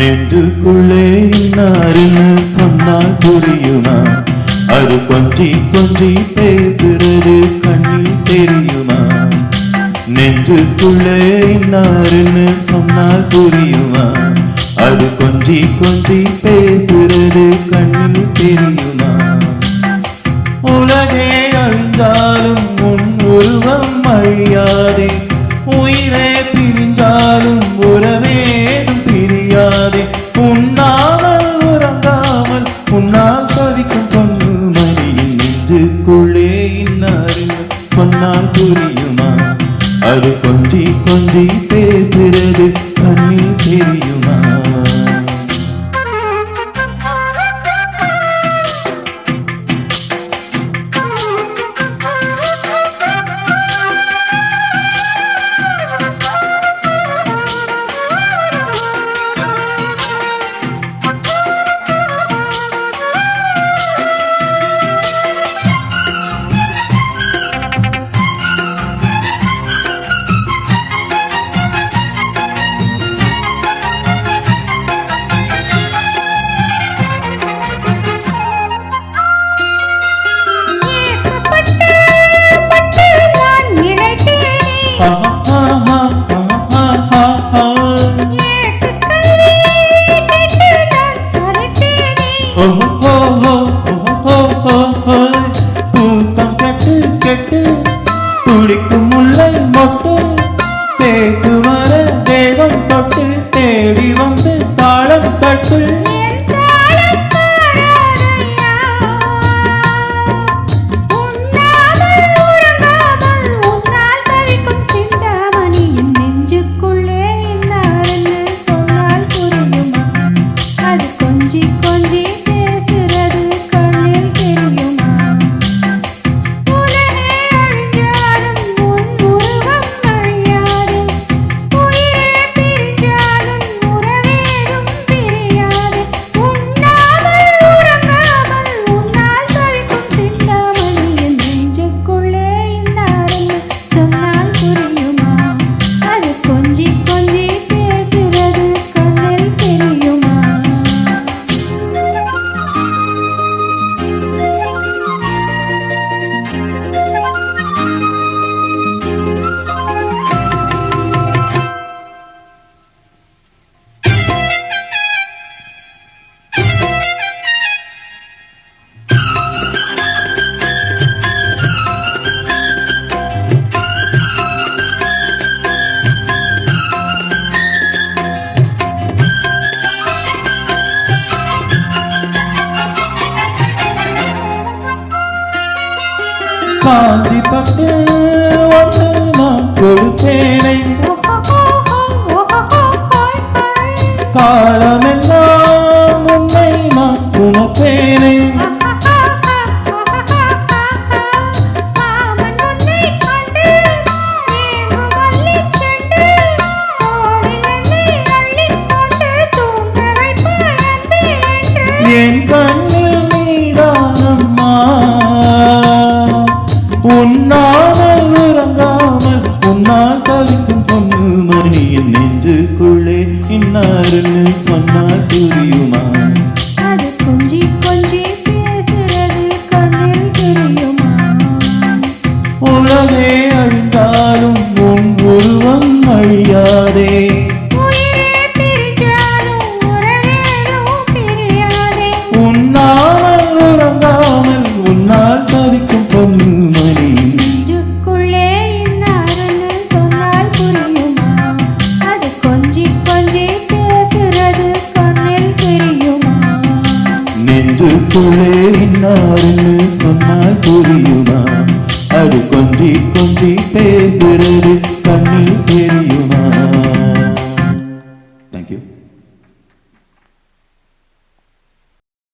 நெஞ்சுக்குள்ளே இன்னாருன்னு சொன்னால் புரியுமா? அது கொஞ்சி கொஞ்சி பேசுறது கண்ணில் தெரியுமா? நெஞ்சுக்குள்ளே இன்னாருன்னு சொன்னால் புரியுமா? அது கொஞ்சி கொஞ்சி பேசுறது கண்ணில் தெரியுமா? உலகே அழிந்தாலும் உன் உருவம் அழியாதே, உயிரே பிரிந்தாலும் உறவேதும் பிரியாதே. உண்ணாமல் உறங்காமல் உன்னால் தவிக்கும் பொண்ணு மணியின் நெஞ்சுக்குள்ளே இன்னாருன்னு சொன்னால் புரியுமா? அது கொஞ்சி கொஞ்சி பேசுறது கண்ணில் தெரியுமா? தூக்கம் கெட்டு கெட்டு துடிக்கும் முல்லை மொட்டு தேக்கு வர தேகம் தொட்டு தேடி வந்து தாளம் தட்டு. காஞ்சி பட்டு ஒன்று நான் கொடுத்தேனை, காலமெல்லாம் உன்னை நான் சுமப்பேனை. என் கண்ணில் நீதானம்மா, உண்ணாமல் உறங்காமல் உன்னால் தவிக்கும் பொண்ணு மணியின் நெஞ்சுக்குள்ளே இன்னாருன்னு சொன்னால் புரியுமா? அது கொஞ்சி கொஞ்சி பேசுறது கண்ணில் தெரியுமா? உலகே அழிந்தாலும் உன் உருவம் அழியாதே, உண்ணாமல் உறங்காமல் உன்னால் தவிக்கும் பொண்ணு மணி நெஞ்சுக்குள்ளே இன்னாருன்னு சொன்னால் புரியுமா? அது கொஞ்சி கொஞ்சி பேசுறது கண்ணில் தெரியுமா? நெஞ்சுக்குள்ளே இன்னாருன்னு சொன்னால் புரியுமா? அது கொஞ்சி கொஞ்சி பேசுறது கண்ணில் தெரியுமா?